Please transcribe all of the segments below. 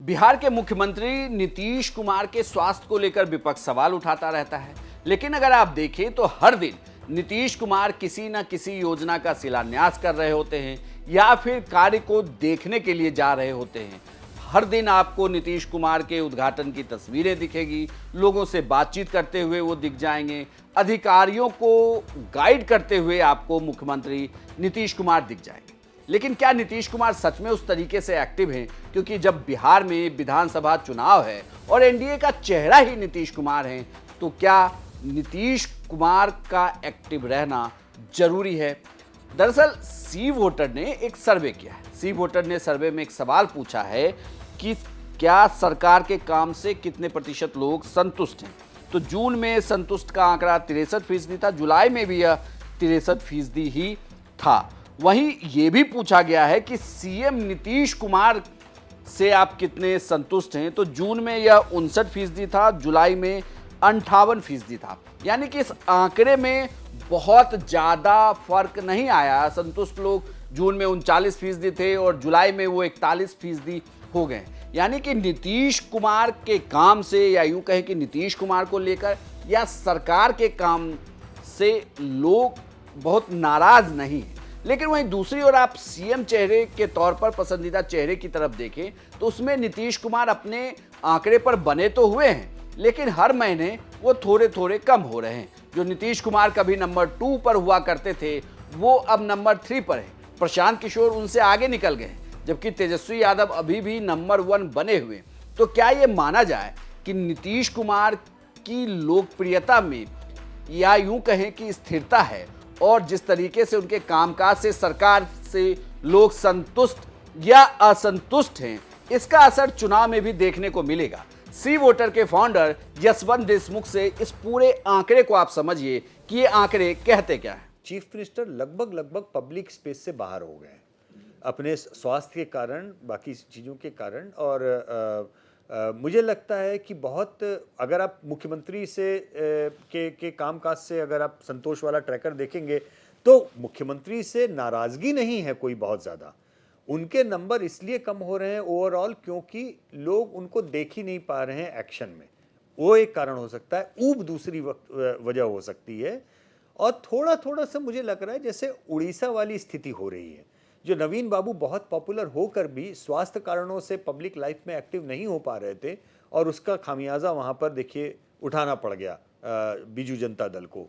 बिहार के मुख्यमंत्री नीतीश कुमार के स्वास्थ्य को लेकर विपक्ष सवाल उठाता रहता है, लेकिन अगर आप देखें तो हर दिन नीतीश कुमार किसी न किसी योजना का शिलान्यास कर रहे होते हैं या फिर कार्य को देखने के लिए जा रहे होते हैं। हर दिन आपको नीतीश कुमार के उद्घाटन की तस्वीरें दिखेगी, लोगों से बातचीत करते हुए वो दिख जाएंगे, अधिकारियों को गाइड करते हुए आपको मुख्यमंत्री नीतीश कुमार दिख जाएंगे। लेकिन क्या नीतीश कुमार सच में उस तरीके से एक्टिव हैं? क्योंकि जब बिहार में विधानसभा चुनाव है और एनडीए का चेहरा ही नीतीश कुमार हैं, तो क्या नीतीश कुमार का एक्टिव रहना जरूरी है? दरअसल सी वोटर ने एक सर्वे किया है। सी वोटर ने सर्वे में एक सवाल पूछा है कि क्या सरकार के काम से कितने प्रतिशत लोग संतुष्ट हैं। तो जून में संतुष्ट का आंकड़ा 63% था, जुलाई में भी यह 63% ही था। वहीं ये भी पूछा गया है कि सीएम नीतीश कुमार से आप कितने संतुष्ट हैं। तो जून में यह 59% था, जुलाई में 58% था। यानी कि इस आंकड़े में बहुत ज़्यादा फर्क नहीं आया। संतुष्ट लोग जून में 39% थे और जुलाई में वो 41% हो गए। यानी कि नीतीश कुमार के काम से, या यूँ कहें कि नीतीश कुमार को लेकर या सरकार के काम से लोग बहुत नाराज नहीं हैं। लेकिन वहीं दूसरी ओर आप सीएम चेहरे के तौर पर पसंदीदा चेहरे की तरफ देखें तो उसमें नीतीश कुमार अपने आंकड़े पर बने तो हुए हैं, लेकिन हर महीने वो थोड़े थोड़े कम हो रहे हैं। जो नीतीश कुमार कभी नंबर 2 पर हुआ करते थे वो अब नंबर 3 पर है। प्रशांत किशोर उनसे आगे निकल गए, जबकि तेजस्वी यादव अभी भी नंबर 1 बने हुए। तो क्या ये माना जाए कि नीतीश कुमार की लोकप्रियता में, या यूं कहें कि स्थिरता है, और जिस तरीके से उनके कामकाज से सरकार से लोग संतुष्ट या असंतुष्ट हैं, इसका असर चुनाव में भी देखने को मिलेगा? सी वोटर के फाउंडर यशवंत देशमुख से इस पूरे आंकड़े को आप समझिए कि ये आंकड़े कहते क्या है। चीफ मिनिस्टर लगभग पब्लिक स्पेस से बाहर हो गए अपने स्वास्थ्य के कारण, बाकी चीज़ों के कारण। और मुझे लगता है कि बहुत, अगर आप मुख्यमंत्री से के कामकाज से अगर आप संतोष वाला ट्रैकर देखेंगे तो मुख्यमंत्री से नाराज़गी नहीं है कोई बहुत ज़्यादा। उनके नंबर इसलिए कम हो रहे हैं ओवरऑल क्योंकि लोग उनको देख ही नहीं पा रहे हैं एक्शन में। वो एक कारण हो सकता है, ऊब दूसरी वजह हो सकती है। और थोड़ा थोड़ा सा मुझे लग रहा है जैसे उड़ीसा वाली स्थिति हो रही है, जो नवीन बाबू बहुत पॉपुलर होकर भी स्वास्थ्य कारणों से पब्लिक लाइफ में एक्टिव नहीं हो पा रहे थे, और उसका खामियाजा वहाँ पर देखिए उठाना पड़ गया बीजू जनता दल को।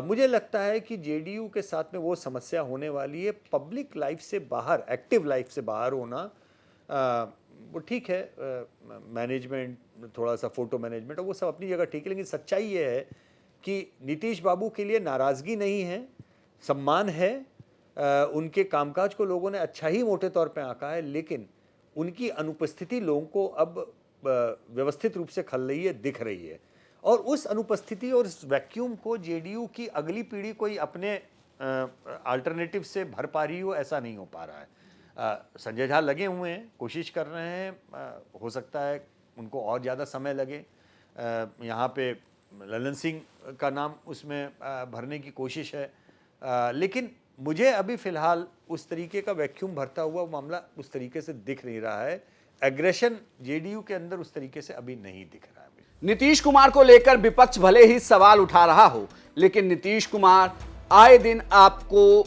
मुझे लगता है कि जेडीयू के साथ में वो समस्या होने वाली है। पब्लिक लाइफ से बाहर, एक्टिव लाइफ से बाहर होना वो ठीक है, मैनेजमेंट, थोड़ा सा फोटो मैनेजमेंट और वो सब अपनी जगह ठीक है, लेकिन सच्चाई ये है कि नीतीश बाबू के लिए नाराज़गी नहीं है, सम्मान है। उनके कामकाज को लोगों ने अच्छा ही मोटे तौर पे आंका है, लेकिन उनकी अनुपस्थिति लोगों को अब व्यवस्थित रूप से खल रही है, दिख रही है। और उस अनुपस्थिति और इस वैक्यूम को जेडीयू की अगली पीढ़ी कोई अपने अल्टरनेटिव से भर पा रही हो, ऐसा नहीं हो पा रहा है। संजय झा लगे हुए हैं, कोशिश कर रहे हैं, हो सकता है उनको और ज़्यादा समय लगे। यहाँ पे ललन सिंह का नाम उसमें भरने की कोशिश है, लेकिन मुझे अभी फ़िलहाल उस तरीके का वैक्यूम भरता हुआ मामला उस तरीके से दिख नहीं रहा है। एग्रेशन जेडीयू के अंदर उस तरीके से अभी नहीं दिख रहा है। नीतीश कुमार को लेकर विपक्ष भले ही सवाल उठा रहा हो, लेकिन नीतीश कुमार आए दिन आपको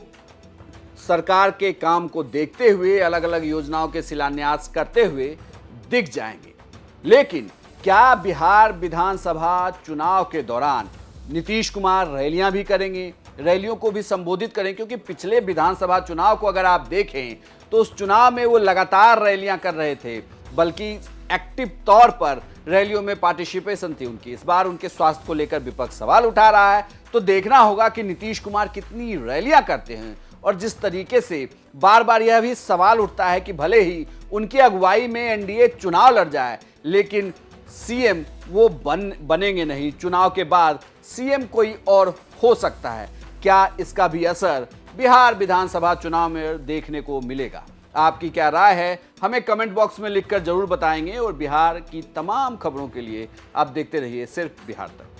सरकार के काम को देखते हुए, अलग अलग योजनाओं के शिलान्यास करते हुए दिख जाएंगे। लेकिन क्या बिहार विधानसभा चुनाव के दौरान नीतीश कुमार रैलियां भी करेंगे, रैलियों को भी संबोधित करें? क्योंकि पिछले विधानसभा चुनाव को अगर आप देखें तो उस चुनाव में वो लगातार रैलियां कर रहे थे, बल्कि एक्टिव तौर पर रैलियों में पार्टिसिपेशन थी उनकी। इस बार उनके स्वास्थ्य को लेकर विपक्ष सवाल उठा रहा है, तो देखना होगा कि नीतीश कुमार कितनी रैलियां करते हैं। और जिस तरीके से बार बार यह भी सवाल उठता है कि भले ही उनकी अगुवाई में एनडीए चुनाव लड़ जाए, लेकिन सीएम वो बनेंगे नहीं। चुनाव के बाद सीएम कोई और हो सकता है। क्या इसका भी असर बिहार विधानसभा चुनाव में देखने को मिलेगा? आपकी क्या राय है, हमें कमेंट बॉक्स में लिखकर जरूर बताएंगे। और बिहार की तमाम खबरों के लिए आप देखते रहिए सिर्फ बिहार तक।